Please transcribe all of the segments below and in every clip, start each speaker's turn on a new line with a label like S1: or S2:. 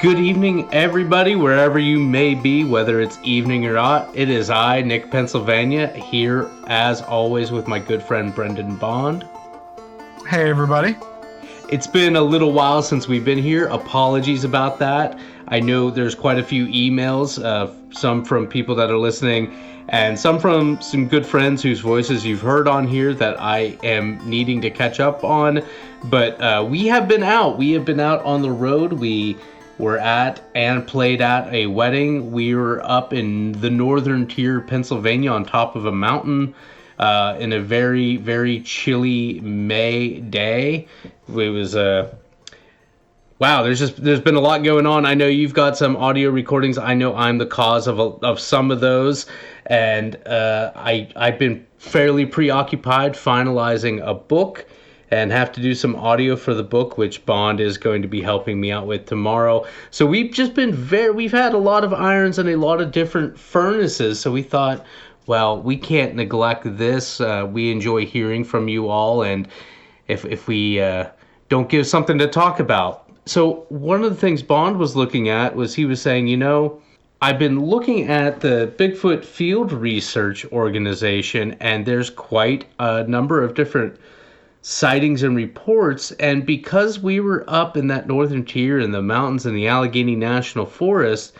S1: Good evening, everybody, wherever you may be, whether it's evening or not. It is I, Nick, Pennsylvania, here as always with my good friend Brendan Bond.
S2: Hey, everybody.
S1: It's been a little while since we've been here. Apologies about that. I know there's quite a few emails, some from people that are listening, and some from some good friends whose voices you've heard on here that I am needing to catch up on. But we have been out. We have been out on the road. We were at and played at a wedding. We were up in the northern tier, Pennsylvania, on top of a mountain in a very, very chilly May day. It was wow. There's been a lot going on. I know you've got some audio recordings. I know I'm the cause of some of those, and I've been fairly preoccupied finalizing a book, and have to do some audio for the book, which Bond is going to be helping me out with tomorrow. So we've had a lot of irons and a lot of different furnaces. So we thought, well, we can't neglect this. We enjoy hearing from you all, and if we don't give something to talk about. So one of the things Bond was looking at was he was saying, I've been looking at the Bigfoot Field Research Organization, and there's quite a number of different sightings and reports, and because we were up in that northern tier in the mountains in the Allegheny National Forest,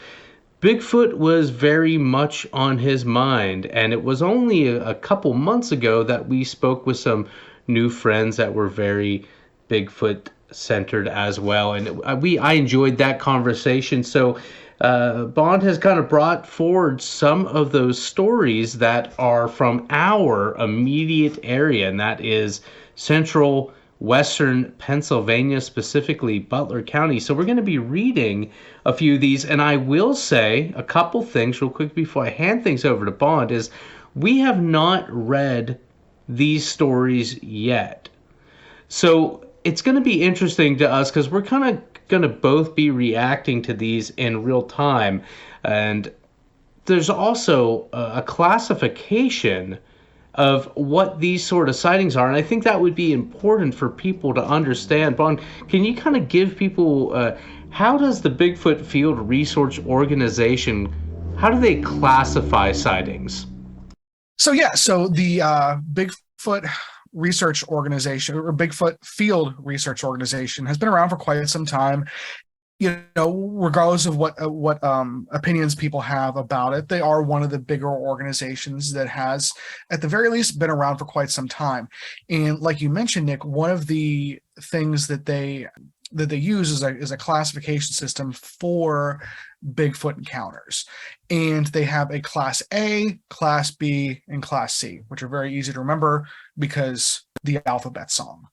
S1: Bigfoot was very much on his mind. And it was only a couple months ago that we spoke with some new friends that were very Bigfoot centered as well, and I enjoyed that conversation. So Bond has kind of brought forward some of those stories that are from our immediate area, and that is central western Pennsylvania, specifically Butler County. So we're going to be reading a few of these, and I will say a couple things real quick before I hand things over to Bond is we have not read these stories yet. So it's going to be interesting to us because we're kind of going to both be reacting to these in real time. And there's also a classification of what these sort of sightings are, and I think that would be important for people to understand. Bond, can you kind of give people, how does the Bigfoot Field Research Organization, how do they classify sightings?
S2: So the Bigfoot Research Organization, or Bigfoot Field Research Organization, has been around for quite some time. Regardless of what opinions people have about it, they are one of the bigger organizations that has, at the very least, been around for quite some time. And like you mentioned, Nick, one of the things that they use is a classification system for Bigfoot encounters. And they have a Class A, Class B, and Class C, which are very easy to remember because the alphabet song.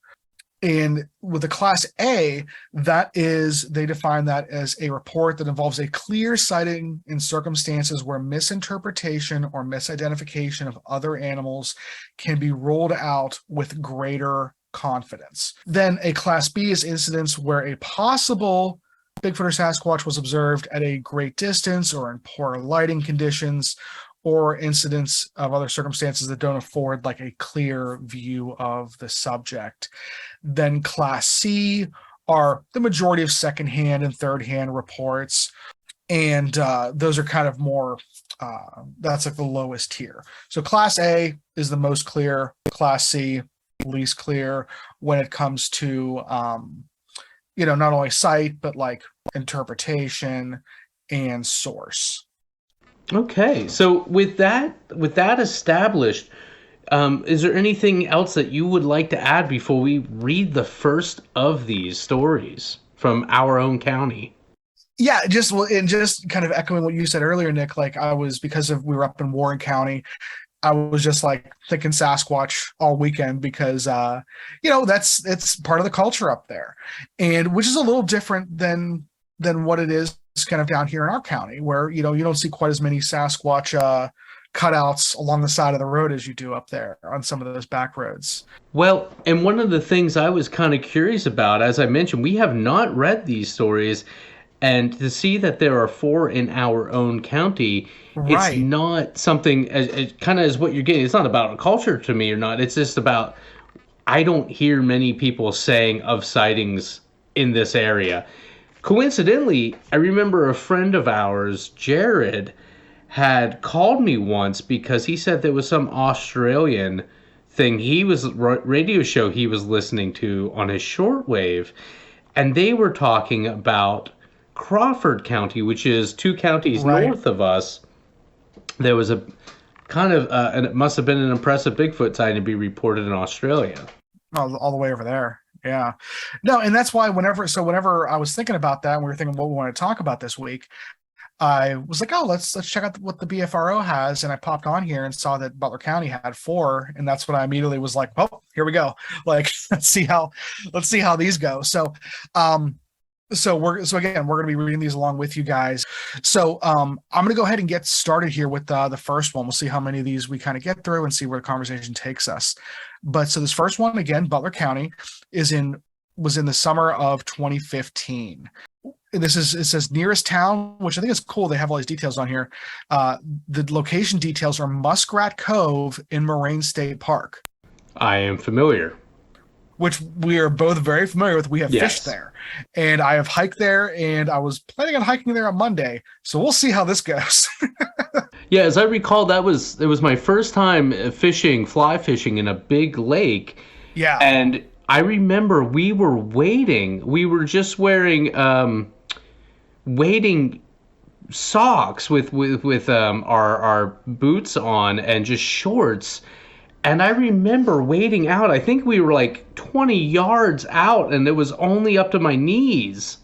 S2: And with the Class A, they define that as a report that involves a clear sighting in circumstances where misinterpretation or misidentification of other animals can be ruled out with greater confidence. Then a Class B is incidents where a possible Bigfoot or Sasquatch was observed at a great distance or in poor lighting conditions, or incidents of other circumstances that don't afford like a clear view of the subject. Then Class C are the majority of secondhand and third-hand reports, and those are kind of more, that's like the lowest tier. So Class A is the most clear, Class C least clear when it comes to, not only sight, but like interpretation and source.
S1: Okay, so with that established, is there anything else that you would like to add before we read the first of these stories from our own county?
S2: Yeah, just kind of echoing what you said earlier, Nick, like we were up in Warren County, I was just like thinking Sasquatch all weekend because, it's part of the culture up there, and which is a little different than what it is kind of down here in our county, where you don't see quite as many Sasquatch cutouts along the side of the road as you do up there on some of those back roads.
S1: Well, and one of the things I was kind of curious about, as I mentioned, we have not read these stories, and to see that there are 4 in our own county, right. It's not something as kind of as what you're getting. It's not about a culture to me or not. It's just about, I don't hear many people saying of sightings in this area. Coincidentally, I remember a friend of ours, Jared, had called me once because he said there was some Australian thing radio show he was listening to on his shortwave, and they were talking about Crawford County, which is 2 counties
S2: Right.
S1: north of us. There was a kind of and it must have been an impressive Bigfoot sighting to be reported in Australia.
S2: All the way over there. Yeah. No, and that's why whenever I was thinking about that, and we were thinking what we want to talk about this week, I was like, oh, let's check out what the BFRO has. And I popped on here and saw that Butler County had 4. And that's when I immediately was like, well, here we go. Like, let's see how these go. So again, we're going to be reading these along with you guys. So I'm going to go ahead and get started here with the first one. We'll see how many of these we kind of get through and see where the conversation takes us. But so this first one, again, Butler County was in the summer of 2015. It says nearest town, which I think is cool. They have all these details on here. The location details are Muskrat Cove in Moraine State Park.
S1: I am familiar.
S2: Which we are both very familiar with. We have
S1: Yes.
S2: fished there, and I have hiked there, and I was planning on hiking there on Monday. So we'll see how this goes.
S1: Yeah, as I recall, it was my first time fly fishing in a big lake.
S2: Yeah.
S1: And I remember we were waiting. We were just wearing wading socks with our boots on and just shorts. And I remember wading out. I think we were like 20 yards out, and it was only up to my knees.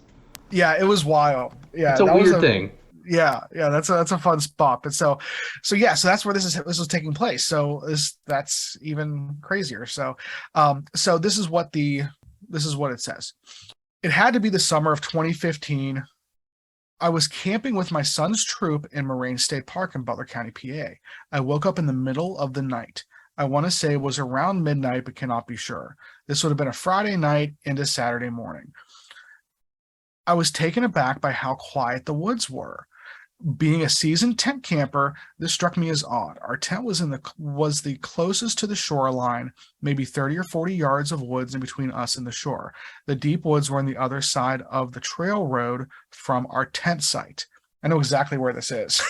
S2: Yeah, it was wild. Yeah,
S1: It's a weird thing.
S2: Yeah, that's a fun spot. But so that's where this was taking place. So that's even crazier. So so this is what it says. It had to be the summer of 2015. I was camping with my son's troop in Moraine State Park in Butler County, PA. I woke up in the middle of the night. I want to say it was around midnight, but cannot be sure. This would have been a Friday night into Saturday morning. I was taken aback by how quiet the woods were. Being a seasoned tent camper, this struck me as odd. Our tent was the closest to the shoreline, maybe 30 or 40 yards of woods in between us and the shore. The deep woods were on the other side of the trail road from our tent site. I know exactly where this is.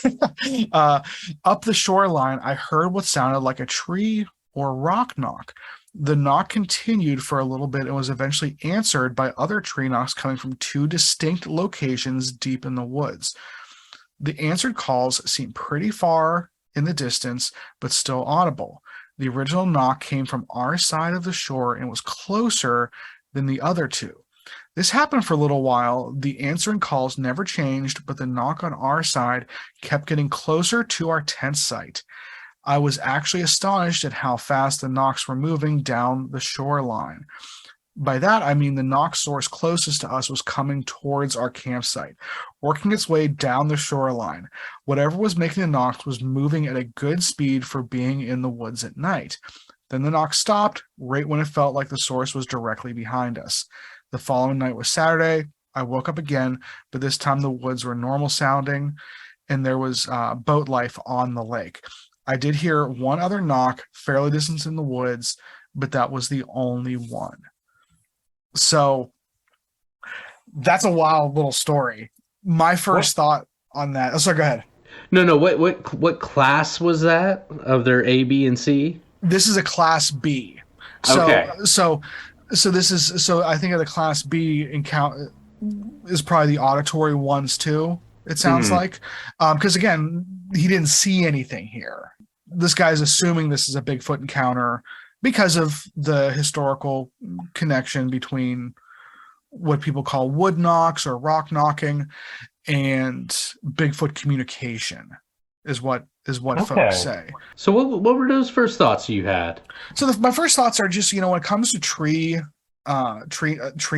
S2: Up the shoreline, I heard what sounded like a tree or rock knock. The knock continued for a little bit and was eventually answered by other tree knocks coming from 2 distinct locations deep in the woods. The answered calls seemed pretty far in the distance, but still audible. The original knock came from our side of the shore and was closer than the other 2. This happened for a little while. The answering calls never changed, but the knock on our side kept getting closer to our tent site. I was actually astonished at how fast the knocks were moving down the shoreline. By that, I mean the knock source closest to us was coming towards our campsite, working its way down the shoreline. Whatever was making the knocks was moving at a good speed for being in the woods at night. Then the knock stopped right when it felt like the source was directly behind us. The following night was Saturday. I woke up again, but this time the woods were normal sounding and there was boat life on the lake. I did hear one other knock fairly distant in the woods, but that was the only one. So that's a wild little story. My first thought on that. Oh, sorry, go ahead.
S1: No. What class was that of their A, B, and C?
S2: This is a class B. So,
S1: Okay.
S2: So I think of the class B encounter is probably the auditory ones too. It sounds like, because again, he didn't see anything here. This guy's assuming this is a Bigfoot encounter because of the historical connection between what people call wood knocks or rock knocking and Bigfoot communication is what folks say.
S1: So what were those first thoughts you had?
S2: So my first thoughts are just, when it comes to tree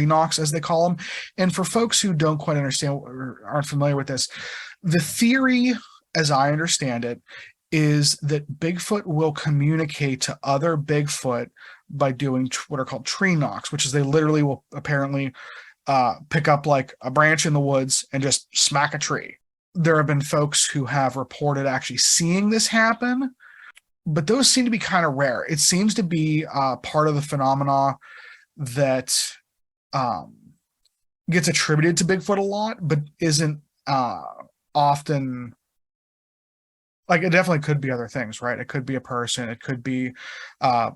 S2: knocks, as they call them, and for folks who don't quite understand or aren't familiar with this, the theory, as I understand it, is that Bigfoot will communicate to other Bigfoot by doing what are called tree knocks, which is they literally will apparently pick up like a branch in the woods and just smack a tree. There have been folks who have reported actually seeing this happen, but those seem to be kind of rare. It seems to be part of the phenomena that gets attributed to Bigfoot a lot, but isn't often. Like, it definitely could be other things, right? It could be a person. It could be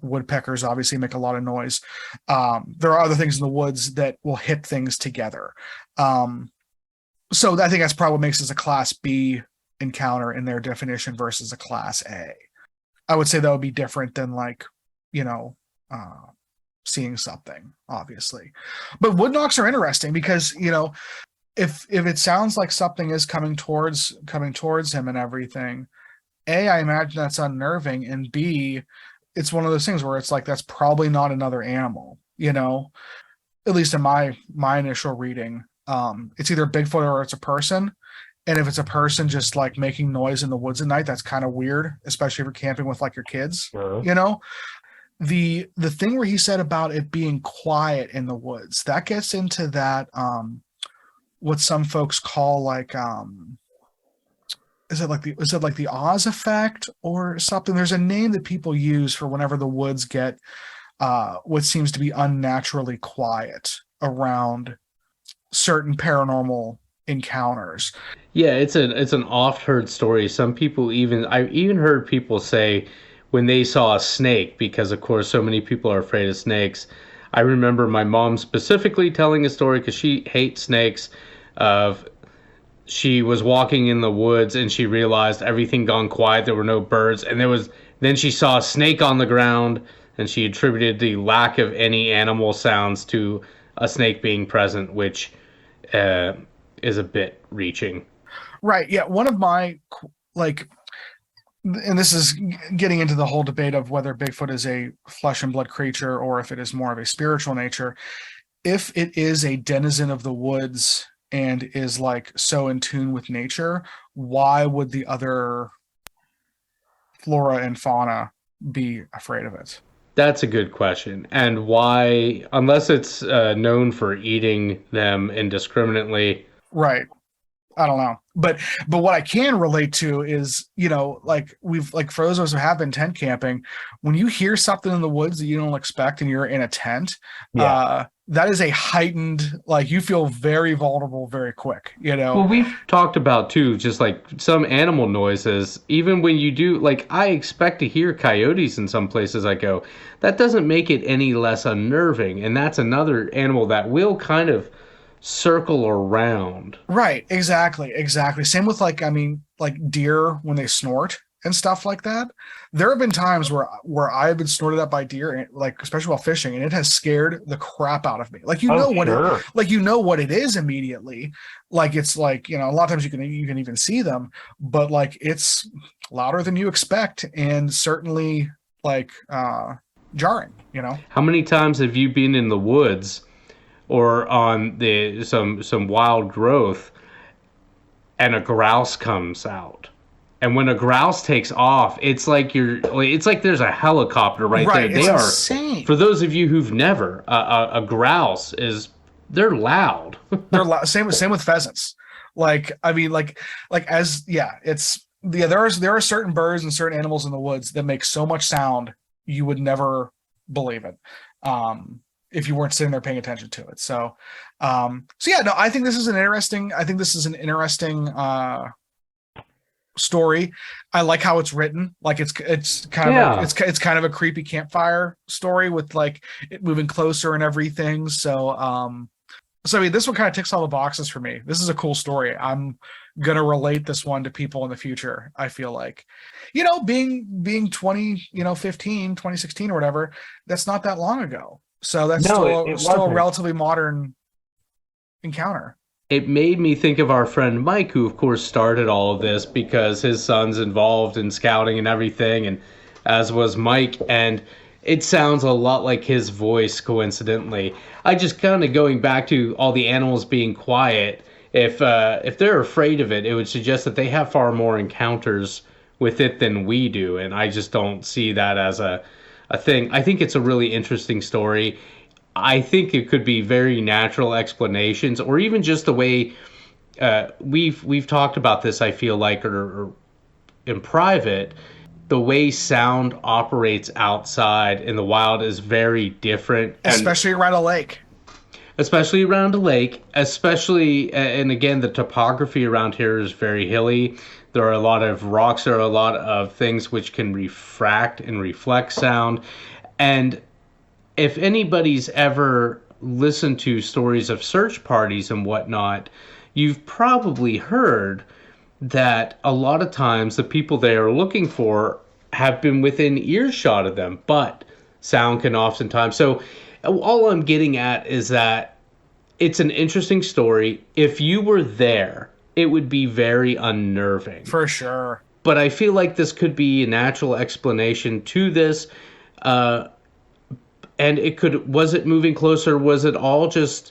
S2: woodpeckers, obviously make a lot of noise. There are other things in the woods that will hit things together. So I think that's probably what makes this a Class B encounter in their definition versus a Class A. I would say that would be different than, like, you know, seeing something, obviously. But wood knocks are interesting because, if it sounds like something is coming towards him and everything, A, I imagine that's unnerving, and B, it's one of those things where it's like that's probably not another animal, at least in my initial reading. It's either Bigfoot or it's a person. And if it's a person just like making noise in the woods at night, that's kind of weird, especially if you're camping with like your kids.
S1: Sure.
S2: The thing where he said about it being quiet in the woods, that gets into that what some folks call like is it like the Oz effect or something? There's a name that people use for whenever the woods get what seems to be unnaturally quiet around certain paranormal encounters.
S1: Yeah, it's an oft heard story. I even heard people say when they saw a snake, because of course so many people are afraid of snakes. I remember my mom specifically telling a story because she hates snakes. Of She was walking in the woods and she realized everything gone quiet. There were no birds, and then she saw a snake on the ground, and she attributed the lack of any animal sounds to a snake being present, which is a bit reaching.
S2: Right. Yeah. One of my, like, and this is getting into the whole debate of whether Bigfoot is a flesh and blood creature or if it is more of a spiritual nature. If it is a denizen of the woods and is like so in tune with nature, why would the other flora and fauna be afraid of it?
S1: That's a good question. And why, unless it's known for eating them indiscriminately.
S2: Right. I don't know. But what I can relate to is, like for those of us who have been tent camping, when you hear something in the woods that you don't expect and you're in a tent, that is a heightened, like, you feel very vulnerable very quick,
S1: Well, we've talked about too, just like some animal noises, even when you do, like, I expect to hear coyotes in some places I go. That doesn't make it any less unnerving. And that's another animal that will kind of circle around.
S2: Right. Exactly. Same with, like, I mean, like deer when they snort and stuff like that. There have been times where I've been snorted at by deer, like especially while fishing, and it has scared the crap out of me. Like, what it is immediately. Like, it's like, a lot of times you can even see them, but like it's louder than you expect, and certainly like jarring.
S1: How many times have you been in the woods or on some wild growth and a grouse comes out? And when a grouse takes off, it's like there's a helicopter right there. They are insane. For those of you who've never, a grouse they're loud.
S2: They're loud. Same with pheasants. Like, I mean, there are certain birds and certain animals in the woods that make so much sound you would never believe it. If you weren't sitting there paying attention to it. So yeah, no, I think this is an interesting story. I like how it's written. Like, it's kind of it's kind of a creepy campfire story with like it moving closer and everything. So I mean, this one kind of ticks all the boxes for me. This is a cool story. I'm gonna relate this one to people in the future. I feel like, being 2016 or whatever, that's not that long ago. So that's still a relatively modern encounter.
S1: It made me think of our friend Mike, who of course started all of this because his son's involved in scouting and everything, and as was Mike, and it sounds a lot like his voice, coincidentally. I just kind of going back to all the animals being quiet. If they're afraid of it, it would suggest that they have far more encounters with it than we do, and I just don't see that as a thing. I think it's a really interesting story. I think it could be very natural explanations, or even just the way we've talked about this. I feel like, or in private, the way sound operates outside in the wild is very different,
S2: especially around a lake.
S1: especially around a lake, especially, and again, the topography around here is very hilly. There are a lot of rocks, there are a lot of things which can refract and reflect sound. And if anybody's ever listened to stories of search parties and whatnot, you've probably heard that a lot of times the people they are looking for have been within earshot of them, but sound can oftentimes. So, all I'm getting at is that it's an interesting story. If you were there, it would be very unnerving.
S2: For sure.
S1: But I feel like this could be a natural explanation to this. And was it moving closer? Was it all just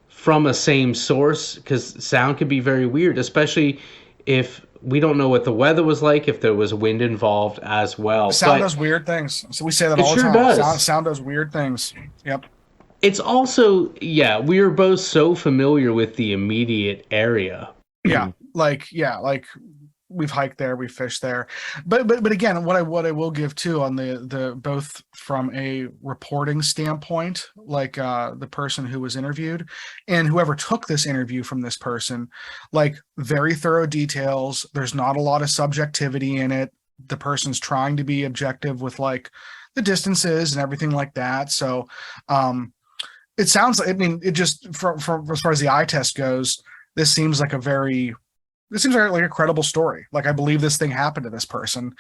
S1: from a same source? Because sound can be very weird, especially if we don't know what the weather was like, if there was wind involved as well.
S2: Sound does weird things. So we say that all the time.
S1: Does.
S2: Sound does weird things. Yep.
S1: It's also, we are both so familiar with the immediate area.
S2: Yeah, like we've hiked there, we've fished there, but again, what I will give too on the both from a reporting standpoint, like the person who was interviewed and whoever took this interview from this person, like very thorough details. There's not a lot of subjectivity in it. The person's trying to be objective with like the distances and everything like that. So it sounds like, I mean, it just from as far as the eye test goes, this seems like a credible story. Like, I believe this thing happened to this person.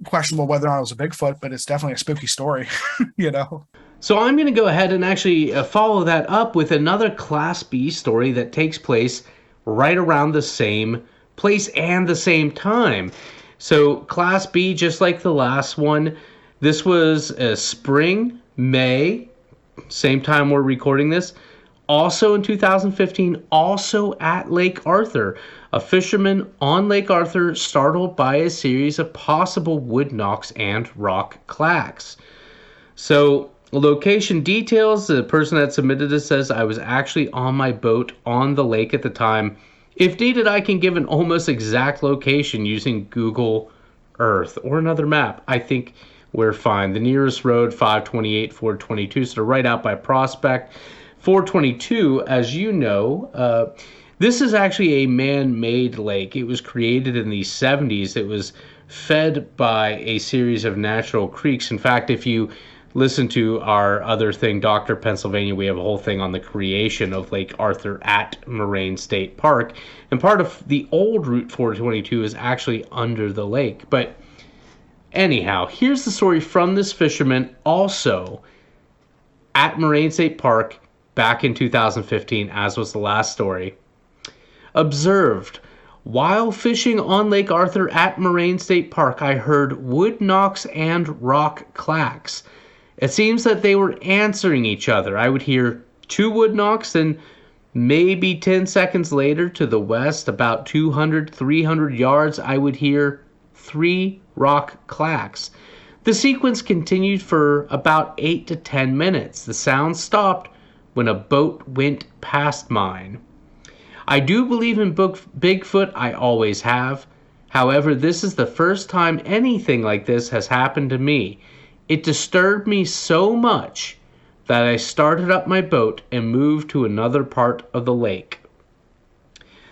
S2: Questionable whether or not it was a Bigfoot, but it's definitely a spooky story, you know?
S1: So I'm going to go ahead and actually follow that up with another Class B story that takes place right around the same place and the same time. So Class B, just like the last one, this was spring, May, same time we're recording this. Also in 2015, also at Lake Arthur, a fisherman on Lake Arthur startled by a series of possible wood knocks and rock clacks. So, location details, the person that submitted this says, I was actually on my boat on the lake at the time. If needed, I can give an almost exact location using Google Earth or another map. I think we're fine. The nearest road, 528, 422, so right out by Prospect. 422, as you know, this is actually a man-made lake. It was created in the 70s. It was fed by a series of natural creeks. In fact, if you listen to our other thing, Dr. Pennsylvania, we have a whole thing on the creation of Lake Arthur at Moraine State Park. And part of the old Route 422 is actually under the lake. But anyhow, here's the story from this fisherman also at Moraine State Park back in 2015, as was the last story. Observed, while fishing on Lake Arthur at Moraine State Park, I heard wood knocks and rock clacks. It seems that they were answering each other. I would hear 2 wood knocks, and maybe 10 seconds later to the west, about 200, 300 yards, I would hear 3 rock clacks. The sequence continued for about 8 to 10 minutes. The sound stopped when a boat went past mine. I do believe in Bigfoot, I always have. However, this is the first time anything like this has happened to me. It disturbed me so much that I started up my boat and moved to another part of the lake.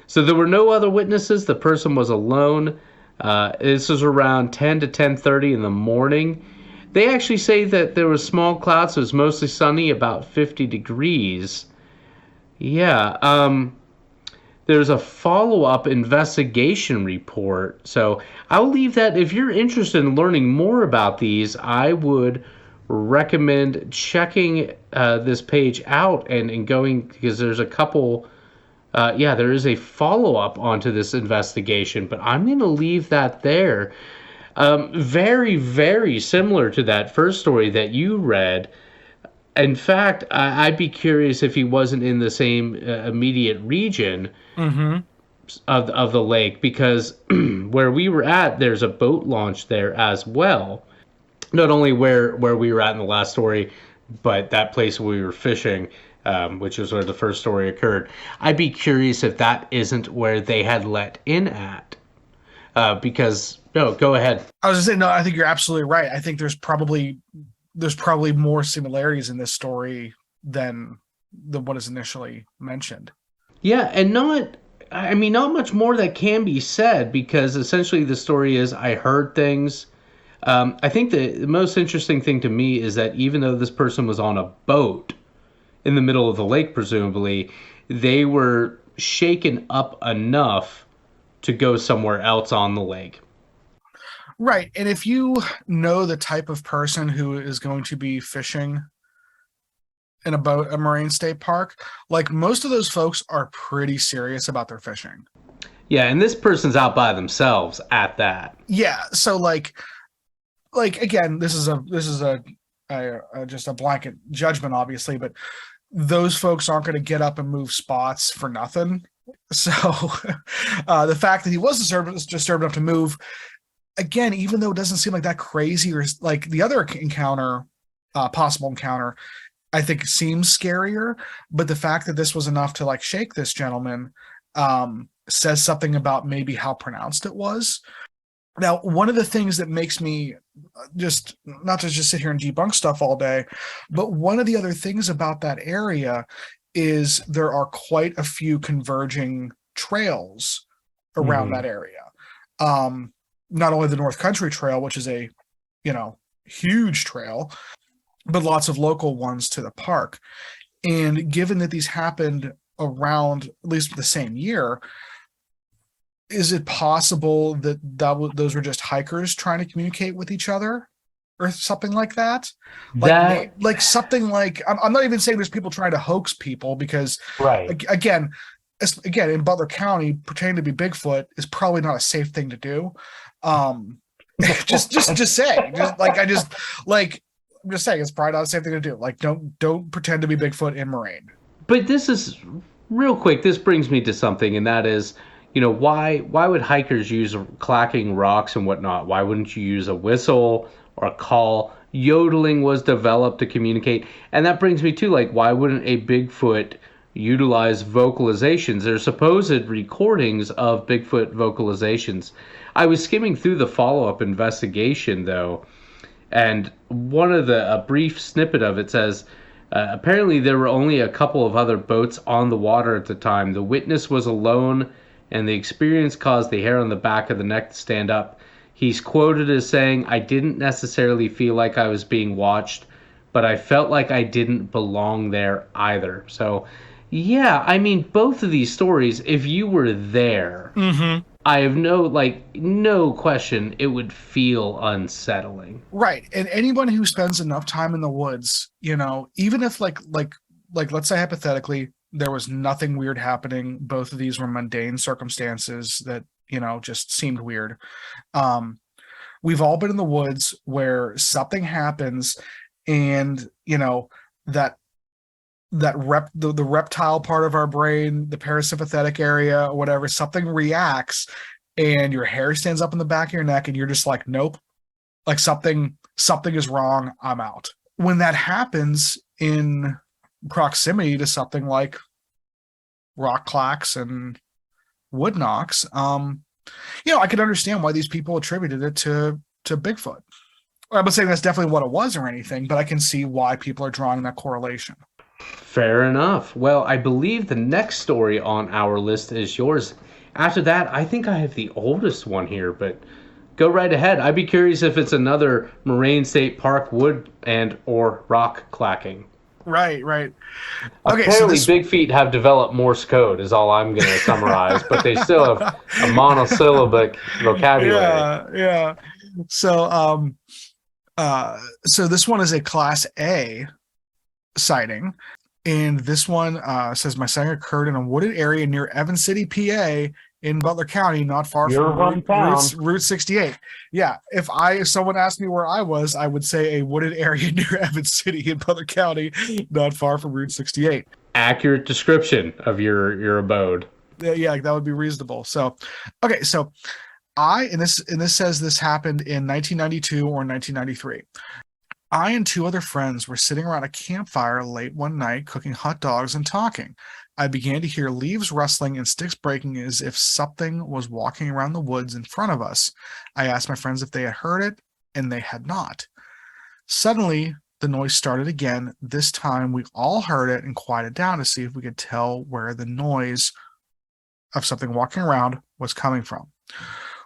S1: So there were no other witnesses. The person was alone. This was around 10 to 10:30 in the morning. They actually say that there was small clouds. So it was mostly sunny, about 50 degrees. There's a follow-up investigation report. So I'll leave that. If you're interested in learning more about these, I would recommend checking this page out and going, because there's a couple. There is a follow-up onto this investigation, but I'm going to leave that there. Very, very similar to that first story that you read. In fact, I'd be curious if he wasn't in the same immediate region of the lake, because where we were at, there's a boat launch there as well. Not only where we were at in the last story, but that place where we were fishing, which is where the first story occurred. I'd be curious if that isn't where they had let in at. No, go ahead.
S2: I was going to say, no, I think you're absolutely right. I think there's probably more similarities in this story than what is initially mentioned.
S1: Yeah, and not much more that can be said because essentially the story is I heard things. I think the most interesting thing to me is that even though this person was on a boat in the middle of the lake, presumably, they were shaken up enough to go somewhere else on the lake.
S2: Right. And if you know the type of person who is going to be fishing in a marine state park, like most of those folks are pretty serious about their fishing.
S1: Yeah, and this person's out by themselves at that.
S2: Yeah. So like again, this is just a blanket judgment, obviously, but those folks aren't going to get up and move spots for nothing. So the fact that he was disturbed enough to move, again, even though it doesn't seem like that crazy, or like the other encounter, possible encounter, I think seems scarier. But the fact that this was enough to like shake this gentleman says something about maybe how pronounced it was. Now, one of the things that makes me just not to just sit here and debunk stuff all day, but one of the other things about that area is there are quite a few converging trails around that area. Not only the North Country Trail, which is a, huge trail, but lots of local ones to the park. And given that these happened around at least the same year, is it possible that those were just hikers trying to communicate with each other or something like that? Like something like, I'm not even saying there's people trying to hoax people, because
S1: Right.
S2: again, in Butler County, pretending to be Bigfoot is probably not a safe thing to do. Just saying, I'm just saying it's probably not a safe thing to do. Like, don't pretend to be Bigfoot in Moraine.
S1: But this is real quick. This brings me to something, and that is, why would hikers use clacking rocks and whatnot? Why wouldn't you use a whistle or a call? Yodeling was developed to communicate, and that brings me to like, why wouldn't a Bigfoot utilize vocalizations? There's supposed recordings of Bigfoot vocalizations. I was skimming through the follow-up investigation though, and a brief snippet of it says, apparently there were only a couple of other boats on the water at the time. The witness was alone, and the experience caused the hair on the back of the neck to stand up. He's quoted as saying, "I didn't necessarily feel like I was being watched, but I felt like I didn't belong there either." So, yeah, I mean, both of these stories, if you were there, I have no question it would feel unsettling.
S2: Right. And anyone who spends enough time in the woods, even if like let's say hypothetically there was nothing weird happening, both of these were mundane circumstances that, just seemed weird. We've all been in the woods where something happens and, that the reptile part of our brain, the parasympathetic area, or whatever, something reacts and your hair stands up in the back of your neck and you're just like, nope, like something is wrong, I'm out. When that happens in proximity to something like rock clacks and wood knocks, I could understand why these people attributed it to Bigfoot. I'm not saying that's definitely what it was or anything, but I can see why people are drawing that correlation.
S1: Fair enough. Well, I believe the next story on our list is yours. After that, I think I have the oldest one here, but go right ahead. I'd be curious if it's another Moraine State Park wood and or rock clacking.
S2: Right. Okay,
S1: Apparently, Big Feet have developed Morse code, is all I'm going to summarize, but they still have a monosyllabic vocabulary.
S2: Yeah. So, so this one is a Class A sighting, and this one says my sighting occurred in a wooded area near Evans City, PA, in Butler County, not far from Route 68. Yeah, if someone asked me where I was, I would say a wooded area near Evans City in Butler County, not far from Route 68.
S1: Accurate description of your abode.
S2: Yeah, that would be reasonable. So, okay, so and this says this happened in 1992 or 1993. I and two other friends were sitting around a campfire late one night cooking hot dogs and talking. I began to hear leaves rustling and sticks breaking as if something was walking around the woods in front of us. I asked my friends if they had heard it, and they had not. Suddenly, the noise started again. This time we all heard it and quieted down to see if we could tell where the noise of something walking around was coming from.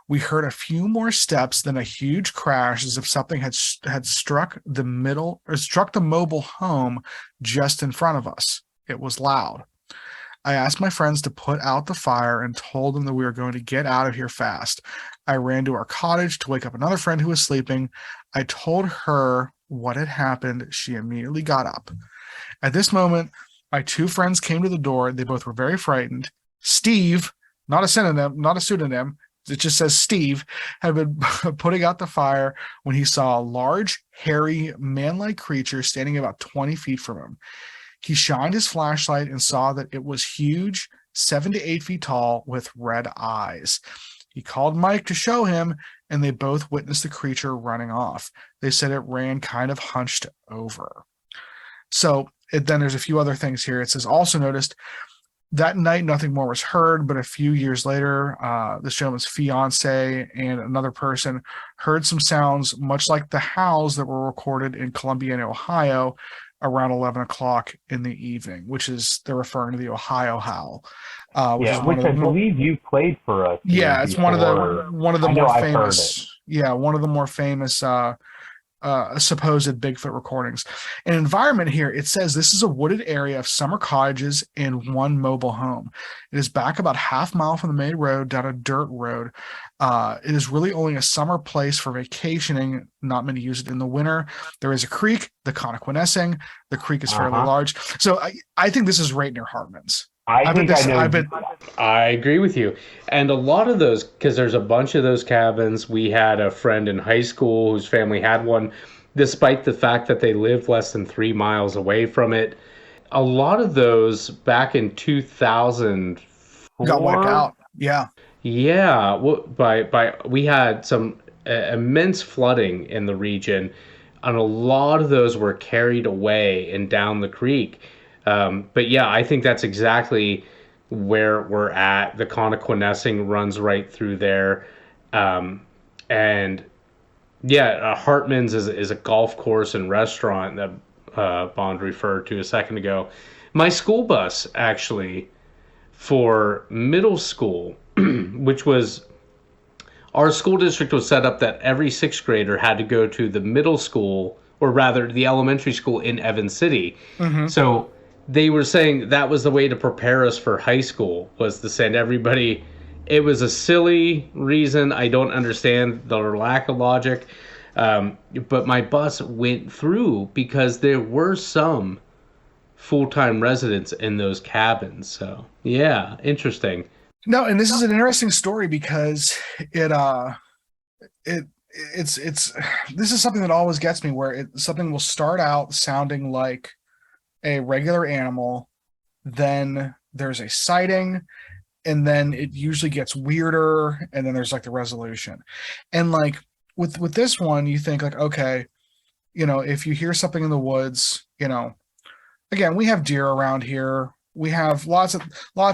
S2: We heard a few more steps, then a huge crash as if something had struck the mobile home just in front of us. It was loud. I asked my friends to put out the fire and told them that we were going to get out of here fast. I ran to our cottage to wake up another friend who was sleeping. I told her what had happened. She immediately got up. At this moment, my two friends came to the door. They both were very frightened. Steve, not a synonym, not a pseudonym, it just says Steve, had been putting out the fire when he saw a large, hairy, man-like creature standing about 20 feet from him. He shined his flashlight and saw that it was huge, 7 to 8 feet tall, with red eyes. He called Mike to show him, and they both witnessed the creature running off. They said it ran kind of hunched over. So then there's a few other things here. It says, also noticed that night, nothing more was heard, but a few years later, this gentleman's fiance and another person heard some sounds much like the howls that were recorded in Columbia, Ohio, around 11 o'clock in the evening, which is, they're referring to the Ohio howl.
S3: Which I believe you played for us.
S2: Yeah, it's one of the more famous. Yeah, one of the more famous supposed Bigfoot recordings. An environment here, it says this is a wooded area of summer cottages and one mobile home. It is back about half mile from the main road down a dirt road. It is really only a summer place for vacationing. Not many use it in the winter. There is a creek, the Connequenessing. The creek is fairly large. So I think this is right near Hartman's.
S1: I agree with you. And a lot of those, because there's a bunch of those cabins. We had a friend in high school whose family had one, despite the fact that they lived less than 3 miles away from it. A lot of those back in 2004
S2: got wiped out. Yeah.
S1: Yeah. We had some immense flooding in the region, and a lot of those were carried away and down the creek. But yeah, I think that's exactly where we're at. The Connequenessing runs right through there. And yeah, Hartman's is a golf course and restaurant that Bond referred to a second ago. My school bus, actually, for middle school, which was, our school district was set up that every sixth grader had to go to the middle school, or rather the elementary school in Evans City. Mm-hmm. So they were saying that was the way to prepare us for high school, was to send everybody. It was a silly reason. I don't understand the lack of logic. But my bus went through because there were some full-time residents in those cabins. So yeah, interesting.
S2: No, and this is an interesting story because it's this is something that always gets me, where something will start out sounding like a regular animal, then there's a sighting, and then it usually gets weirder, and then there's like the resolution. And like with this one, you think like, okay, if you hear something in the woods, again, we have deer around here. We have lots of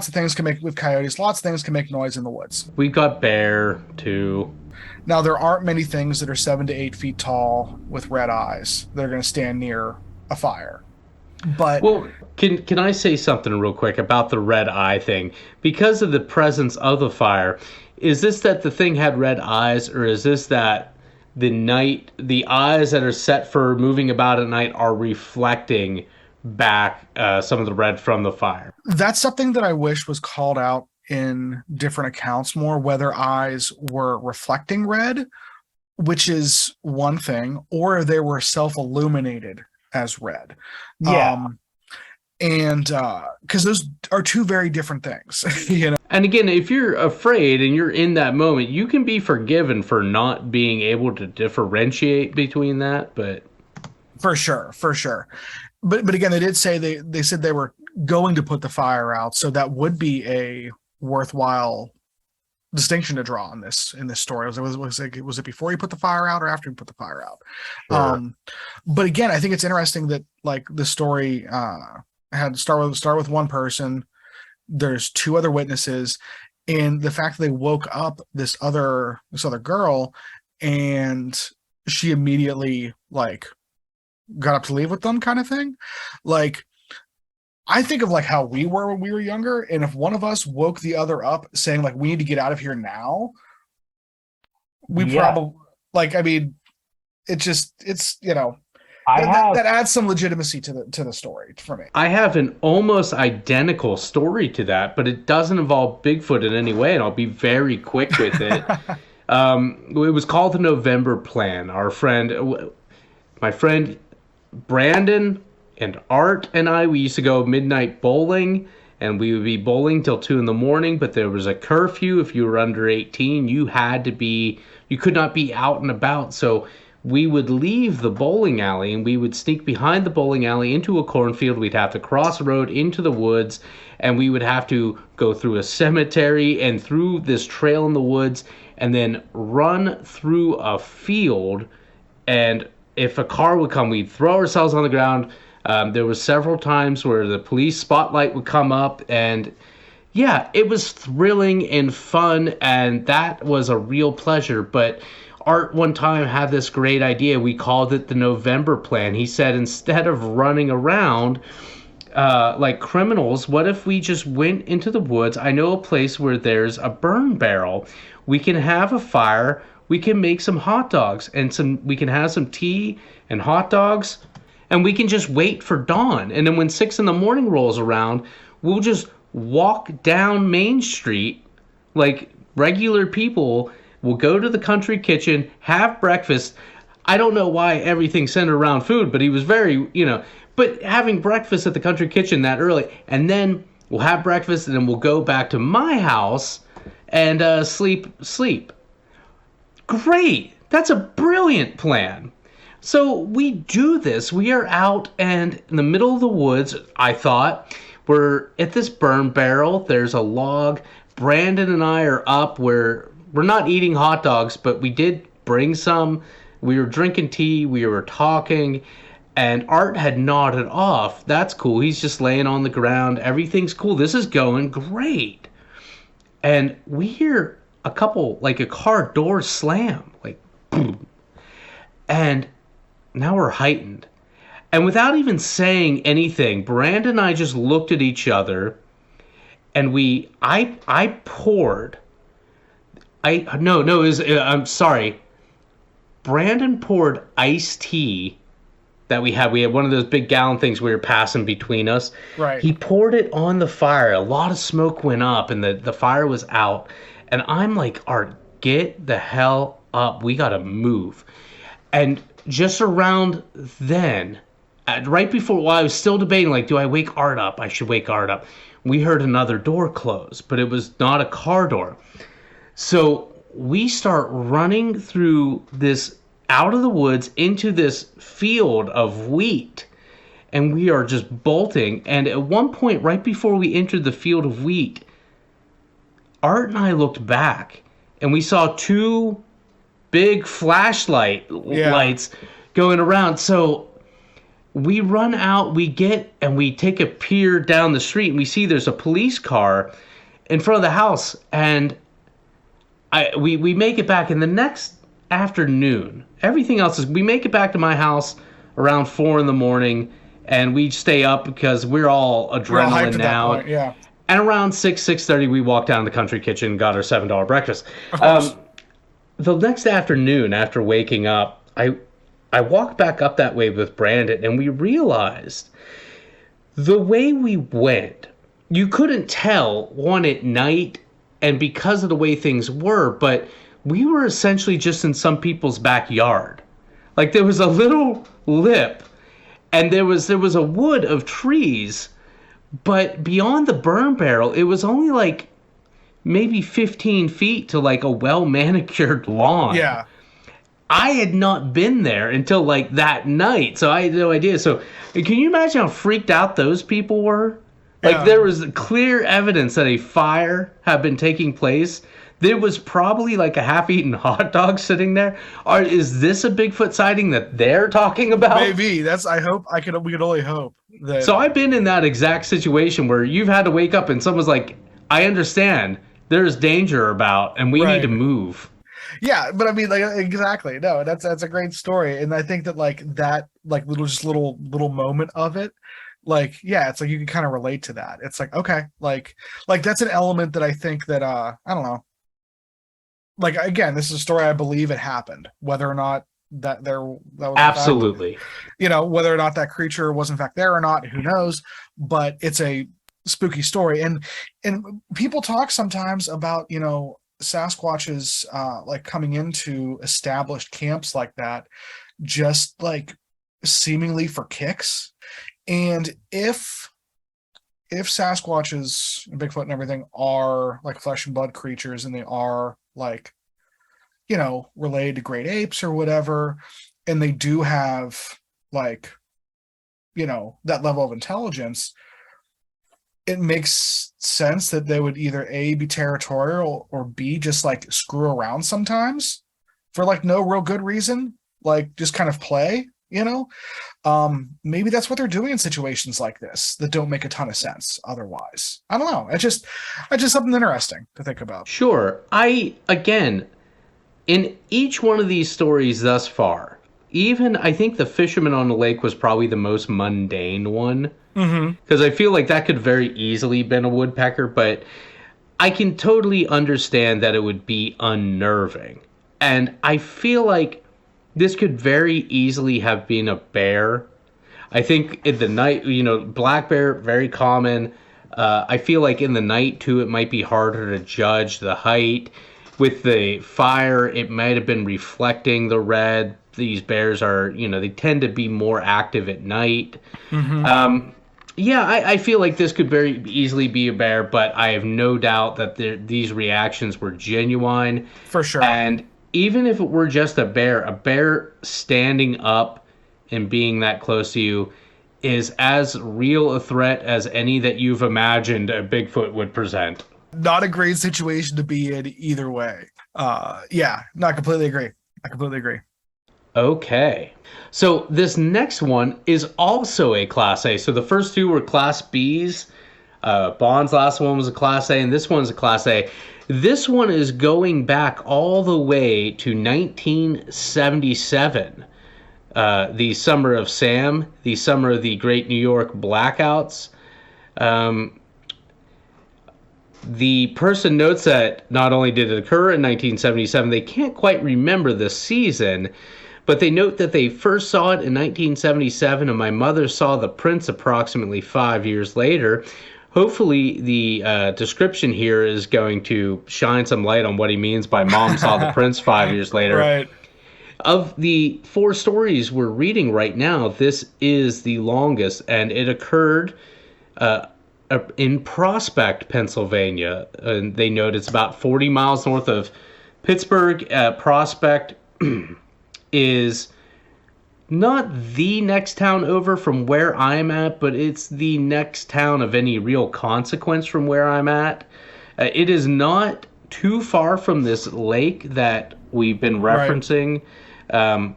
S2: things with coyotes. Lots of things can make noise in the woods.
S1: We've got bear too.
S2: Now, there aren't many things that are 7 to 8 feet tall with red eyes that are going to stand near a fire. But
S1: well, can I say something real quick about the red eye thing? Because of the presence of the fire, is this that the thing had red eyes, or is this that the eyes that are set for moving about at night are reflecting back some of the red from the fire?
S2: That's something that I wish was called out in different accounts more, whether eyes were reflecting red, which is one thing, or they were self-illuminated as red.
S3: Yeah.
S2: And because those are two very different things.
S1: And again, if you're afraid and you're in that moment, you can be forgiven for not being able to differentiate between that. But
S2: for sure. But again, they did say they said they were going to put the fire out, so that would be a worthwhile distinction to draw in this story. Was it before you put the fire out or after you put the fire out? Sure. But again, I think it's interesting that like the story had start with one person. There's two other witnesses, and the fact that they woke up this other girl, and she immediately like got up to leave with them kind of thing. Like, I think of like how we were when we were younger, and if one of us woke the other up saying like we need to get out of here now, we probably like, I mean, it's you know, that adds some legitimacy to the story for me.
S1: I have an almost identical story to that, but it doesn't involve Bigfoot in any way, and I'll be very quick with it. It was called the November Plan. My friend Brandon and Art and we used to go midnight bowling, and we would be bowling till 2 a.m, but there was a curfew. If you were under 18, you could not be out and about. So we would leave the bowling alley and we would sneak behind the bowling alley into a cornfield. We'd have to cross a road into the woods, and we would have to go through a cemetery and through this trail in the woods, and then run through a field. And if a car would come, we'd throw ourselves on the ground. There were several times where the police spotlight would come up, and yeah, it was thrilling and fun, and that was a real pleasure. But Art one time had this great idea. We called it the November Plan. He said, instead of running around like criminals, what if we just went into the woods? I know a place where there's a burn barrel. We can have a fire. We can make some hot dogs, and we can have some tea and hot dogs. And we can just wait for dawn. And then when 6 a.m. rolls around, we'll just walk down Main Street like regular people. We'll go to the country kitchen, have breakfast. I don't know why everything's centered around food, but he was very, but having breakfast at the country kitchen that early. And then we'll have breakfast, and then we'll go back to my house and sleep. Great. That's a brilliant plan. So we do this. We are out and in the middle of the woods, I thought. We're at this burn barrel. There's a log. Brandon and I are up. We're not eating hot dogs, but we did bring some. We were drinking tea. We were talking. And Art had nodded off. That's cool. He's just laying on the ground. Everything's cool. This is going great. And we hear a car door slam. Like, boom. And now we're heightened. And without even saying anything, Brandon and I just looked at each other, and I'm sorry. Brandon poured iced tea that we had. We had one of those big gallon things we were passing between us.
S2: Right.
S1: He poured it on the fire. A lot of smoke went up, and the fire was out. And I'm like, Art, get the hell up. We got to move. And just around then, right before, while I was still debating, like, do I wake Art up? I should wake Art up. We heard another door close, but it was not a car door. So we start running through this, out of the woods, into this field of wheat. And we are just bolting. And at one point, right before we entered the field of wheat, Art and I looked back, and we saw two big lights going around. So we run out, we take a peer down the street, and we see there's a police car in front of the house. And we make it back. And the next afternoon, everything else we make it back to my house around 4 a.m, and we stay up because we're all adrenaline now.
S2: Point, yeah.
S1: And around 6:30, we walked down to the country kitchen and got our $7 breakfast. The next afternoon, after waking up, I walked back up that way with Brandon, and we realized the way we went, you couldn't tell, one, at night, and because of the way things were, but we were essentially just in some people's backyard. Like, there was a little lip, and there was a wood of trees, but beyond the burn barrel, it was only like maybe 15 feet to like a well-manicured lawn.
S2: Yeah.
S1: I had not been there until like that night, so I had no idea. So can you imagine how freaked out those people were? Like, there was clear evidence that a fire had been taking place. There was probably like a half-eaten hot dog sitting there. Is this a Bigfoot sighting that they're talking about?
S2: Maybe. We could only hope.
S1: So I've been in that exact situation where you've had to wake up and someone's like, I understand there's danger about and we need to move.
S2: Yeah, but I mean, like, exactly. No, that's a great story, and I think that that little moment of it, yeah, it's like you can kind of relate to that. It's like, okay, that's an element that I think that I don't know. Like, again, this is a story I believe it happened, whether or not that was
S1: Absolutely,
S2: whether or not that creature was in fact there or not, who knows? But it's a spooky story, and people talk sometimes about Sasquatches coming into established camps like that, just like seemingly for kicks. And if Sasquatches and Bigfoot and everything are like flesh and blood creatures, and they are related to great apes or whatever, and they do have that level of intelligence, it makes sense that they would either A, be territorial, or B, just screw around sometimes for no real good reason, just kind of play, maybe that's what they're doing in situations like this that don't make a ton of sense otherwise. I don't know. It's just something interesting to think about.
S1: Sure. Again, in each one of these stories thus far, even I think the fisherman on the lake was probably the most mundane one. Because I feel like that could very easily been a woodpecker, but I can totally understand that it would be unnerving. And I feel like this could very easily have been a bear. I think in the night, black bear, very common. I feel like in the night, too, it might be harder to judge the height. With the fire, it might have been reflecting the red. These bears are, they tend to be more active at night. Yeah, I feel like this could very easily be a bear, but I have no doubt that these reactions were genuine.
S2: For sure.
S1: And even if it were just a bear standing up and being that close to you is as real a threat as any that you've imagined a Bigfoot would present.
S2: Not a great situation to be in either way. Yeah, no, I completely agree.
S1: Okay. So this next one is also a Class A. So the first two were Class Bs. Bond's last one was a Class A, and this one's a Class A. This one is going back all the way to 1977. The summer of Sam, the summer of the Great New York Blackouts. The person notes that not only did it occur in 1977, they can't quite remember the season, but they note that they first saw it in 1977, and my mother saw the prints approximately 5 years later. Hopefully, the description here is going to shine some light on what he means by mom saw the prints 5 years later.
S2: Right.
S1: Of the 4 stories we're reading right now, this is the longest, and it occurred in Prospect, Pennsylvania. And they note it's about 40 miles north of Pittsburgh. Prospect is not the next town over from where I'm at, but it's the next town of any real consequence from where I'm at. It is not too far from this lake that we've been referencing. Right.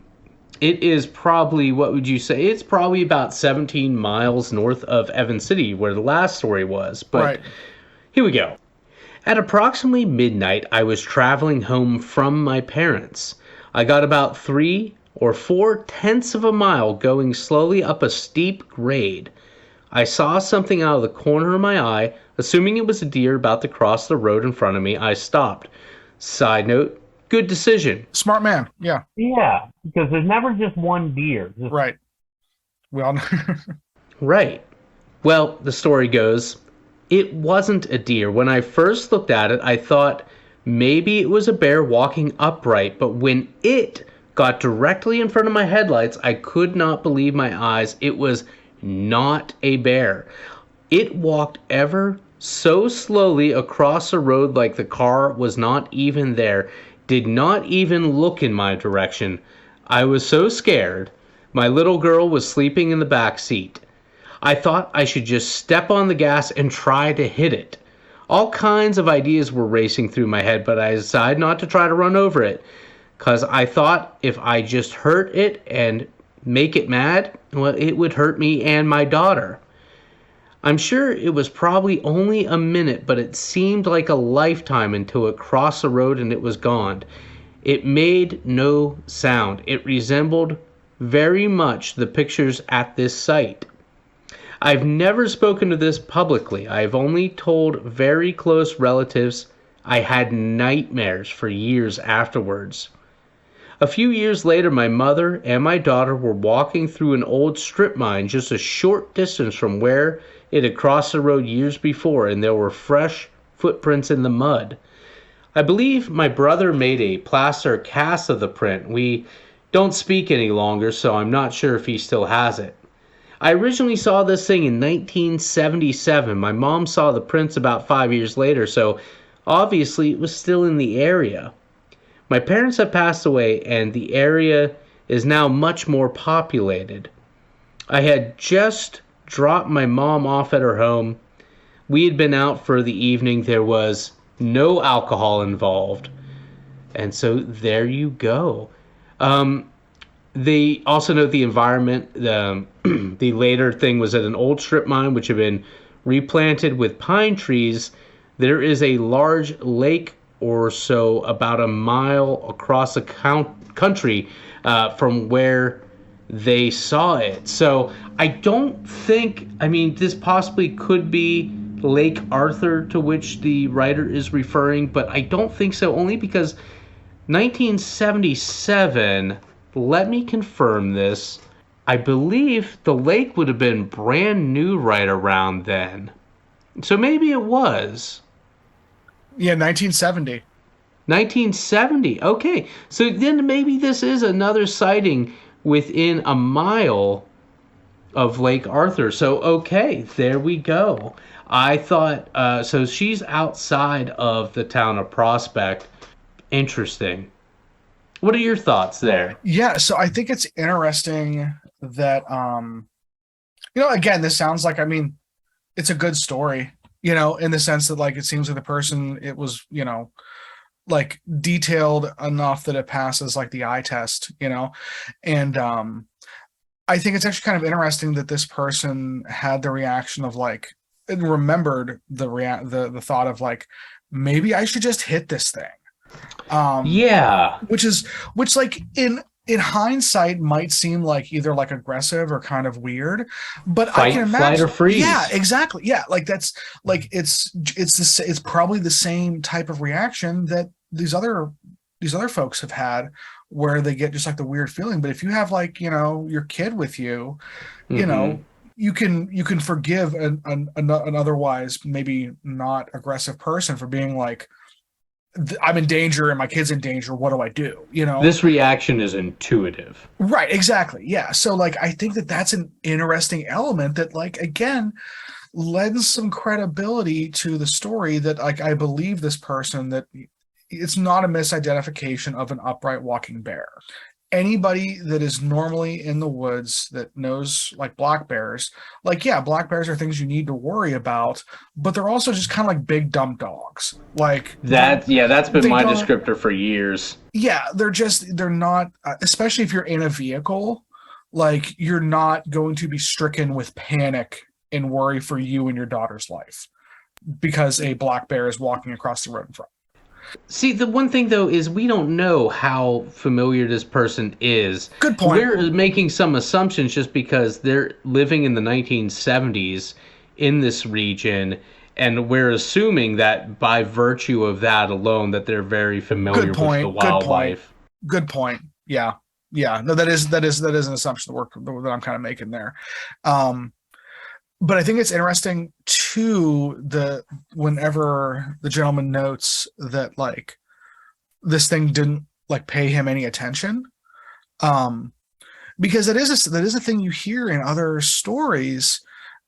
S1: It is probably, what would you say? It's probably about 17 miles north of Evans City, where the last story was. But Here we go. At approximately midnight, I was traveling home from my parents. I got about 3 or 4/10 of a mile going slowly up a steep grade. I saw something out of the corner of my eye. Assuming it was a deer about to cross the road in front of me, I stopped. Side note, good decision.
S2: Smart man, yeah.
S3: Yeah, because there's never just one deer.
S2: Right. We all know.
S1: Right. Well, the story goes, it wasn't a deer. When I first looked at it, I thought maybe it was a bear walking upright, but when it got directly in front of my headlights, I could not believe my eyes. It was not a bear. It walked ever so slowly across the road like the car was not even there, did not even look in my direction. I was so scared. My little girl was sleeping in the back seat. I thought I should just step on the gas and try to hit it. All kinds of ideas were racing through my head, but I decided not to try to run over it, because I thought if I just hurt it and make it mad, well, it would hurt me and my daughter. I'm sure it was probably only a minute, but it seemed like a lifetime until it crossed the road and it was gone. It made no sound. It resembled very much the pictures at this site. I've never spoken to this publicly. I've only told very close relatives. I had nightmares for years afterwards. A few years later, my mother and my daughter were walking through an old strip mine just a short distance from where it had crossed the road years before, and there were fresh footprints in the mud. I believe my brother made a plaster cast of the print. We don't speak any longer, so I'm not sure if he still has it. I originally saw this thing in 1977. My mom saw the prints about 5 years later, so obviously it was still in the area. My parents have passed away, and the area is now much more populated. I had just dropped my mom off at her home. We had been out for the evening. There was no alcohol involved. And so there you go. They also note the environment. The later thing was at an old strip mine which had been replanted with pine trees. There is a large lake or so about a mile across the country from where they saw it. So I don't think, I mean, this possibly could be Lake Arthur to which the writer is referring, but I don't think so, only because 1977, let me confirm this, I believe the lake would have been brand new right around then. So maybe it was.
S2: Yeah, 1970.
S1: 1970. Okay. So then maybe this is another sighting within a mile of Lake Arthur. So, okay, there we go. I thought, so she's outside of the town of Prospect. Interesting. What are your thoughts there?
S2: Yeah, so I think it's interesting that, again, this sounds like, I mean, it's a good story, in the sense that, like, it seems like the person, it was, like, detailed enough that it passes, like, the eye test, and I think it's actually kind of interesting that this person had the reaction of, like, and remembered the thought of, like, maybe I should just hit this thing.
S1: Yeah,
S2: which like in hindsight might seem like either like aggressive or kind of weird, but
S1: Fight,
S2: I can imagine,
S1: flight, or freeze.
S2: Yeah, exactly. Yeah, like that's like it's probably the same type of reaction that these other folks have had, where they get just like the weird feeling. But if you have, like, your kid with you, you can forgive an otherwise maybe not aggressive person for being like, I'm in danger and my kid's in danger. What do I do?
S1: This reaction is intuitive.
S2: Right. Exactly. Yeah. So, like, I think that that's an interesting element that, like, again, lends some credibility to the story that, like, I believe this person, that it's not a misidentification of an upright walking bear. Anybody that is normally in the woods that knows, like, black bears, like, yeah, black bears are things you need to worry about, but they're also just kind of like big dumb dogs. Like
S1: that, yeah, that's been my descriptor for years.
S2: Yeah, they're not, especially if you're in a vehicle, like, you're not going to be stricken with panic and worry for you and your daughter's life because a black bear is walking across the road in front.
S1: See, the one thing, though, is we don't know how familiar this person is.
S2: Good point.
S1: We're making some assumptions just because they're living in the 1970s in this region, and we're assuming that by virtue of that alone that they're very familiar with the wildlife.
S2: Good point. Yeah. No, that is an assumption that I'm kind of making there. But I think it's interesting too, whenever the gentleman notes that, like, this thing didn't, like, pay him any attention, because that is a thing you hear in other stories,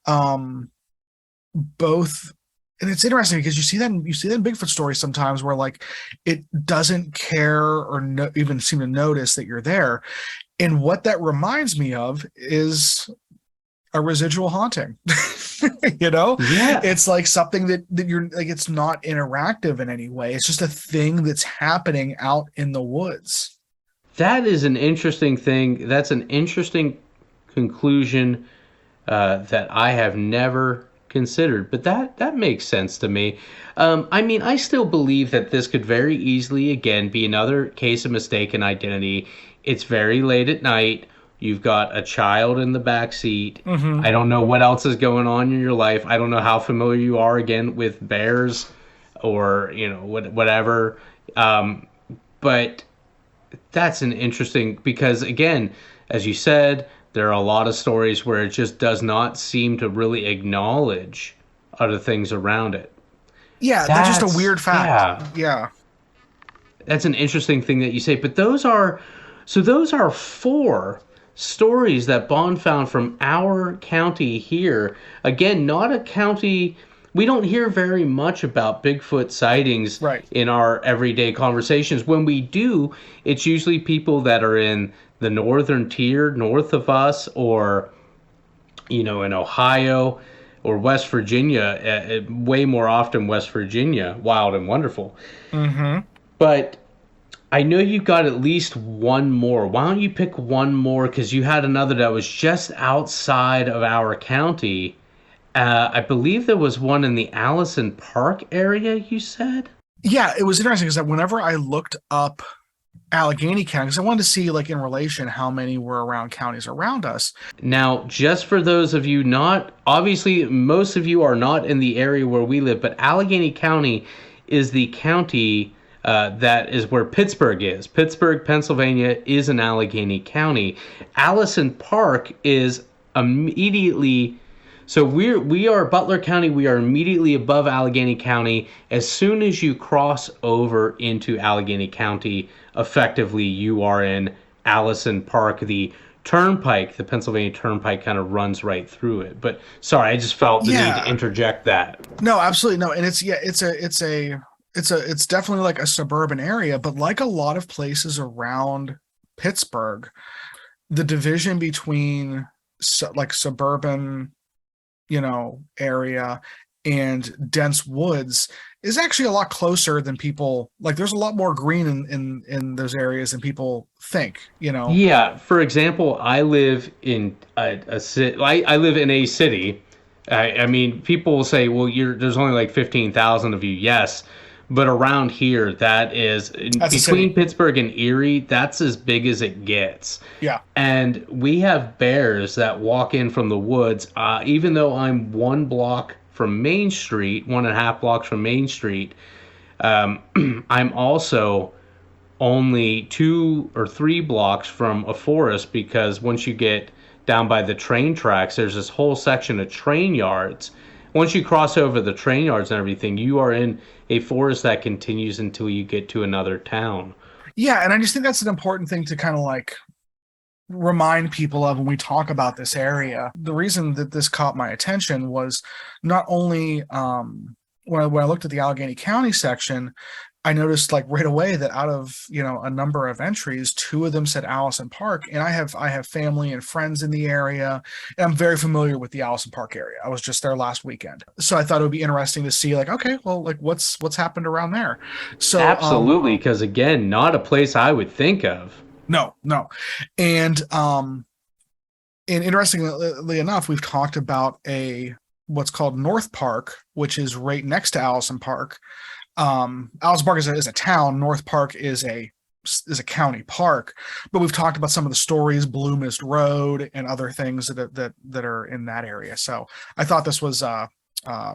S2: both. And it's interesting because you see that in Bigfoot stories sometimes, where, like, it doesn't care or even seem to notice that you're there. And what that reminds me of is a residual haunting.
S1: Yeah,
S2: it's like something that you're like, it's not interactive in any way. It's just a thing that's happening out in the woods.
S1: That is an interesting thing. That's an interesting conclusion that I have never considered, but that makes sense to me. I mean, I still believe that this could very easily, again, be another case of mistaken identity. It's very late at night. You've got a child in the back seat. I don't know what else is going on in your life. I don't know how familiar you are, again, with bears or, whatever. But that's an interesting, because, again, as you said, there are a lot of stories where it just does not seem to really acknowledge other things around it.
S2: Yeah, that's just a weird fact. Yeah.
S1: That's an interesting thing that you say. But those are 4 stories that Bond found from our county here. Again, not a county. We don't hear very much about Bigfoot sightings in our everyday conversations. When we do, it's usually people that are in the northern tier, north of us, or, in Ohio or West Virginia, way more often West Virginia, wild and wonderful. But I know you got at least one more. Why don't you pick one more? Because you had another that was just outside of our county. I believe there was one in the Allison Park area, you said?
S2: Yeah, it was interesting because whenever I looked up Allegheny County, because I wanted to see, like, in relation how many were around counties around us.
S1: Now, just for those of you obviously, most of you are not in the area where we live, but Allegheny County is the county that is where Pittsburgh is. Pittsburgh, Pennsylvania is in Allegheny County. Allison Park is immediately... So we are Butler County. We are immediately above Allegheny County. As soon as you cross over into Allegheny County, effectively you are in Allison Park. The Turnpike, the Pennsylvania Turnpike, kind of runs right through it. But sorry, I just felt the need to interject that.
S2: No, absolutely no, and it's definitely like a suburban area, but like a lot of places around Pittsburgh, the division between like suburban, area and dense woods is actually a lot closer than people like. There's a lot more green in those areas than people think.
S1: Yeah. For example, I live in a city. I live in a city. I mean, people will say, "Well, there's only like 15,000 of you." Yes, but around here, that's between Pittsburgh and Erie. That's as big as it gets.
S2: Yeah.
S1: And we have bears that walk in from the woods. Even though I'm 1 block from Main Street, 1.5 blocks from Main Street, I'm also only 2 or 3 blocks from a forest, because once you get down by the train tracks, there's this whole section of train yards. Once you cross over the train yards and everything, you are in a forest that continues until you get to another town.
S2: Yeah, and I just think that's an important thing to kind of like remind people of when we talk about this area. The reason that this caught my attention was not only when I looked at the Allegheny County section, I noticed like right away that out of a number of entries, 2 of them said Allison Park, and I have family and friends in the area, and I'm very familiar with the Allison Park area. I was just there last weekend, so I thought it would be interesting to see like, okay, well, like what's happened around there. So
S1: absolutely, because again, not a place I would think of.
S2: No, and interestingly enough, we've talked about what's called North Park, which is right next to Allison Park. Allison Park is a town. North Park is a county park, but we've talked about some of the stories, Blue Mist Road and other things that are in that area. So I thought this was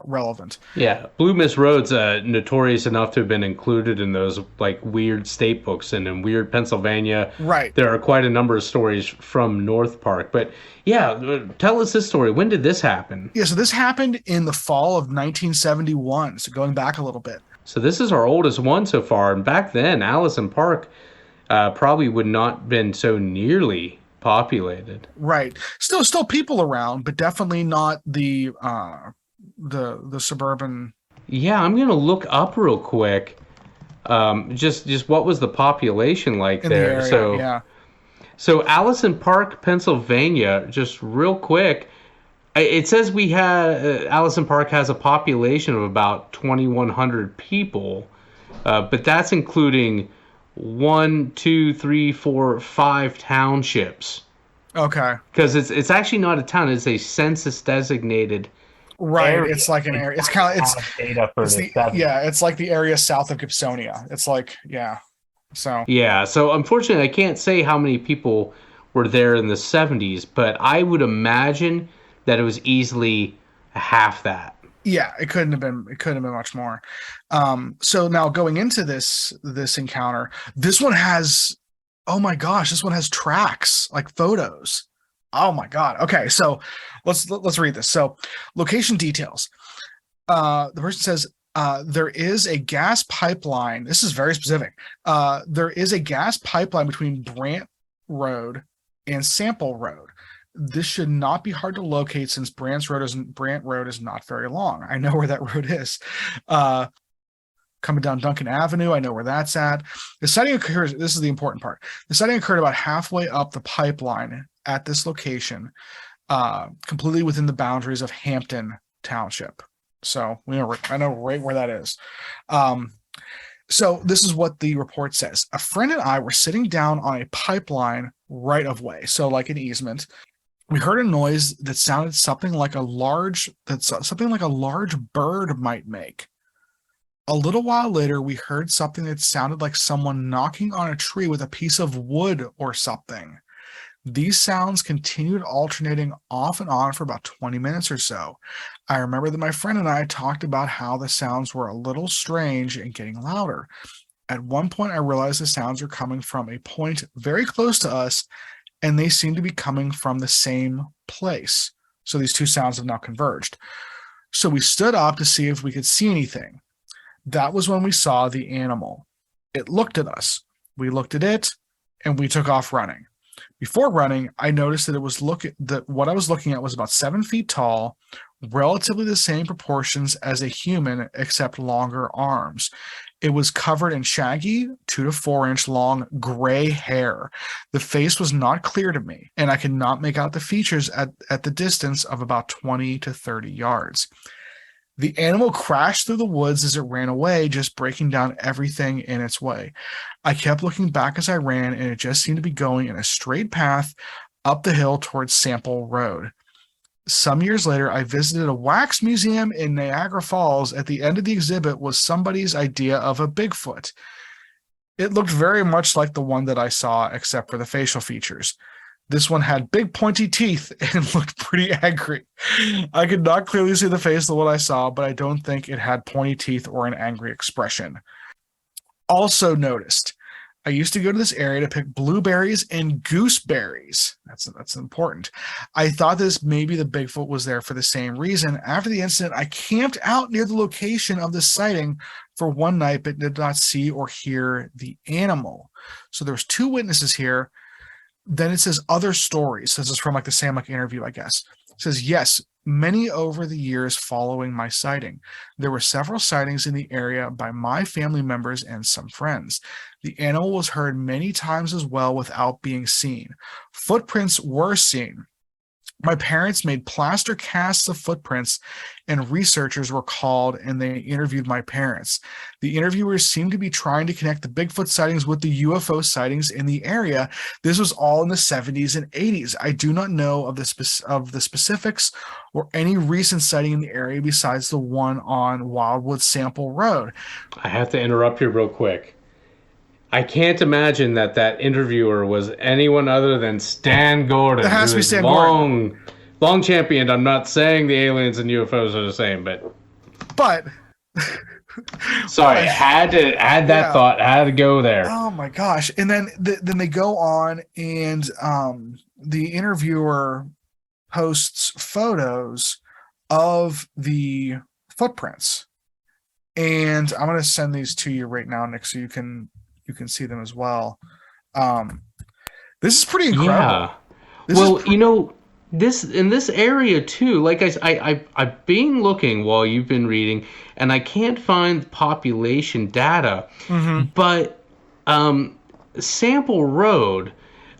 S2: relevant.
S1: Yeah, Blue Mist Road's notorious enough to have been included in those like weird state books, and in weird Pennsylvania.
S2: Right.
S1: There are quite a number of stories from North Park, but yeah, tell us this story. When did this happen?
S2: Yeah, so this happened in the fall of 1971. So going back a little bit.
S1: So this is our oldest one so far, and back then, Allison Park probably would not been so nearly populated.
S2: Right. Still people around, but definitely not the suburban.
S1: Yeah, I'm gonna look up real quick. Just what was the population like
S2: in
S1: there?
S2: The area, yeah.
S1: So Allison Park, Pennsylvania, just real quick. It says Allison Park has a population of about 2,100 people, but that's including 1, 2, 3, 4, 5 townships.
S2: Okay.
S1: Because it's actually not a town; it's a census designated
S2: Right.
S3: area.
S2: It's like an
S3: They
S2: area. It's
S3: don't
S2: kind of
S3: have data for
S2: it's
S3: the
S2: the
S3: 70s.
S2: yeah. It's like the area south of Gibsonia. It's like So
S1: Yeah, so unfortunately, I can't say how many people were there in the 70s, but I would imagine that it was easily half that.
S2: yeah, it couldn't have been. It couldn't have been much more. So now going into this encounter, this one has. Oh my gosh, this one has tracks like photos. Oh my god. Okay, so let's read this. So location details. The person says there is a gas pipeline. This is very specific. There is a gas pipeline between Brant Road and Sample Road. This should not be hard to locate since Brant Road is not very long. I know where that road is. Coming down Duncan Avenue, I know where that's at. The sighting occurs. This is the important part. The sighting occurred about halfway up the pipeline at this location, completely within the boundaries of Hampton Township. So I know right where that is. So this is what the report says. A friend and I were sitting down on a pipeline right of way, so like an easement. We heard a noise that sounded something like a large bird might make. A little while later, we heard something that sounded like someone knocking on a tree with a piece of wood or something. These sounds continued alternating off and on for about 20 minutes or so. I remember that my friend and I talked about how the sounds were a little strange and getting louder. At one point, I realized the sounds were coming from a point very close to us, and they seemed to be coming from the same place. So these two sounds have now converged. So we stood up to see if we could see anything. That was when we saw the animal. It looked at us. We looked at it, and we took off running. Before running, I noticed that what I was looking at was about 7 feet tall, relatively the same proportions as a human, except longer arms. It was covered in shaggy, 2 to 4 inch long gray hair. The face was not clear to me, and I could not make out the features at the distance of about 20 to 30 yards. The animal crashed through the woods as it ran away, just breaking down everything in its way. I kept looking back as I ran, and it just seemed to be going in a straight path up the hill towards Sample Road. Some years later, I visited a wax museum in Niagara Falls. At the end of the exhibit was somebody's idea of a Bigfoot. It looked very much like the one that I saw, except for the facial features. This one had big pointy teeth and looked pretty angry. I could not clearly see the face of what I saw, but I don't think it had pointy teeth or an angry expression. Also noticed, I used to go to this area to pick blueberries and gooseberries. That's important. I thought this maybe the Bigfoot was there for the same reason. After the incident, I camped out near the location of the sighting for one night, but did not see or hear the animal. So there was 2 witnesses here. Then it says other stories. This is from like the Sam interview, I guess. It says, yes, many over the years following my sighting. There were several sightings in the area by my family members and some friends. The animal was heard many times as well without being seen. Footprints were seen. My parents made plaster casts of footprints, and researchers were called, and they interviewed my parents. The interviewers seemed to be trying to connect the Bigfoot sightings with the UFO sightings in the area. This was all in the 70s and 80s. I do not know of the specifics or any recent sighting in the area besides the one on Wildwood Sample Road.
S1: I have to interrupt you real quick. I can't imagine that interviewer was anyone other than Stan Gordon.
S2: It has to be Stan
S1: Gordon. Long championed. I'm not saying the aliens and UFOs are the same, but sorry, I had that thought. I had to go there.
S2: Oh my gosh! And then they go on, and the interviewer posts photos of the footprints, and I'm going to send these to you right now, Nick, so you can see them as well. This is pretty incredible.
S1: Yeah. This in this area too. Like I've been looking while you've been reading, and I can't find population data.
S2: Mm-hmm.
S1: But Sample Road,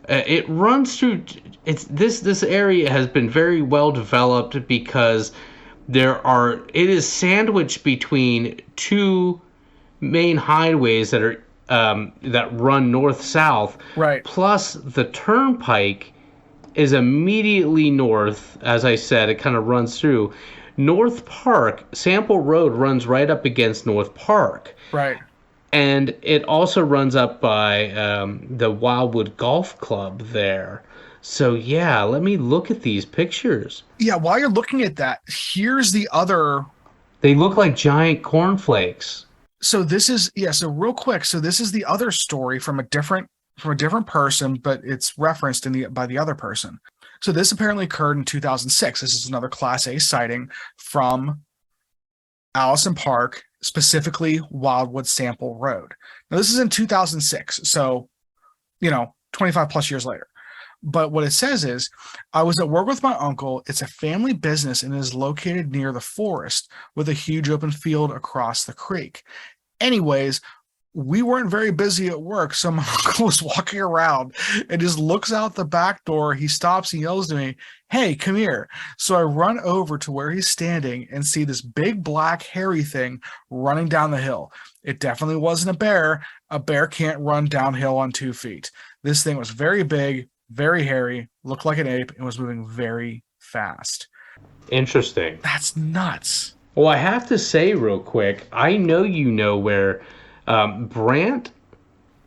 S1: it runs through. This area has been very well developed because it is sandwiched between 2 main highways that are that run north-south.
S2: Right. Plus,
S1: the turnpike is immediately north. As I said, it kind of runs through. North Park, Sample Road runs right up against North Park.
S2: Right.
S1: And it also runs up by the Wildwood Golf Club there. So, yeah, let me look at these pictures.
S2: Yeah, while you're looking at that, here's the other.
S1: They look like giant cornflakes.
S2: So this is, so real quick. So this is the other story from a different person, but it's referenced by the other person. So this apparently occurred in 2006. This is another Class A sighting from Allison Park, specifically Wildwood Sample Road. Now, this is in 2006, so, 25 plus years later. But what it says is, I was at work with my uncle. It's a family business and is located near the forest with a huge open field across the creek. Anyways, we weren't very busy at work, so my uncle was walking around and just looks out the back door. He stops and yells to me, "Hey, come here." So I run over to where he's standing and see this big black hairy thing running down the hill. It definitely wasn't a bear. A bear can't run downhill on 2 feet. This thing was very big, very hairy, looked like an ape, and was moving very fast.
S1: Interesting.
S2: That's nuts.
S1: Well, I have to say real quick, I know you know where Brant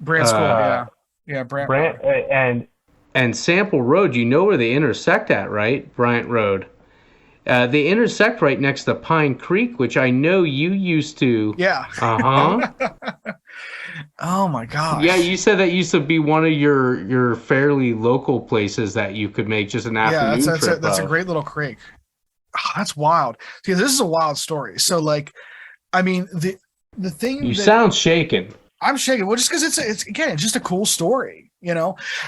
S2: School, Brant
S1: and Sample Road, you know where they intersect at, right? Bryant Road. They intersect right next to Pine Creek, which I know you used to.
S2: Yeah. Oh my gosh.
S1: Yeah, you said that used to be one of your fairly local places that you could make just an afternoon trip.
S2: That's a great little creek. Oh, that's wild. See, this is a wild story. So, the thing
S1: you sound shaken.
S2: I'm shaking. Well, just because it's just a cool story.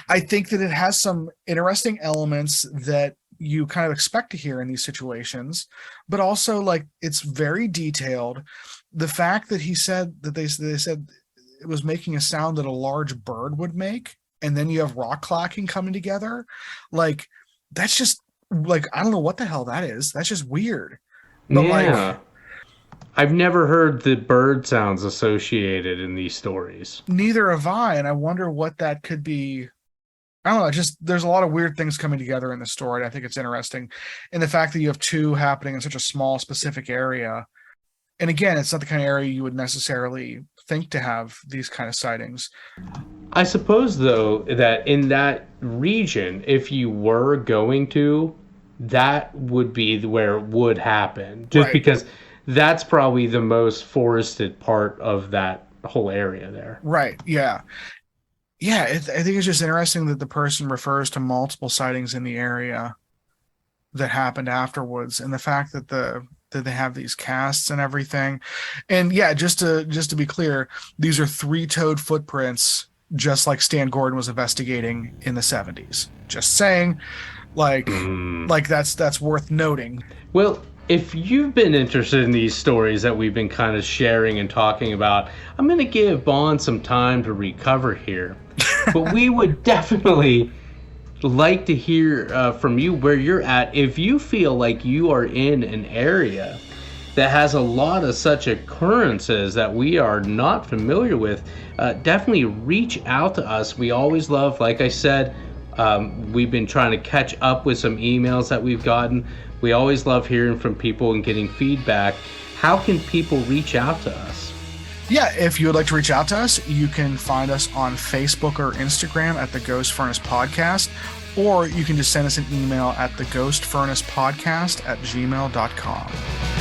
S2: I think that it has some interesting elements that you kind of expect to hear in these situations, but also it's very detailed. The fact that he said that they said it was making a sound that a large bird would make, and then you have rock clacking coming together, that's just I don't know what the hell that is. That's just weird. But
S1: I've never heard the bird sounds associated in these stories.
S2: Neither have I, and I wonder what that could be. I don't know. Just there's a lot of weird things coming together in the story. I think it's interesting, and the fact that you have two happening in such a small, specific area. And again, it's not the kind of area you would necessarily think to have these kind of sightings.
S1: I suppose, though, that in that region, if you were going to, that would be where it would happen, just because that's probably the most forested part of that whole area there.
S2: Right. Yeah. Yeah. I think it's just interesting that the person refers to multiple sightings in the area that happened afterwards, and the fact that they have these casts and everything. And yeah, just to be clear, these are 3-toed footprints, just like Stan Gordon was investigating in the 70s. Just saying, that's worth noting.
S1: Well, if you've been interested in these stories that we've been kind of sharing and talking about, I'm going to give Bond some time to recover here. But we would definitely like to hear from you where you're at. If you feel like you are in an area that has a lot of such occurrences that we are not familiar with, definitely reach out to us. We always love, like I said, we've been trying to catch up with some emails that we've gotten. We always love hearing from people and getting feedback. How can people reach out to us?
S2: Yeah, if you would like to reach out to us, you can find us on Facebook or Instagram at the Ghost Furnace Podcast, or you can just send us an email at theghostfurnacepodcast@gmail.com.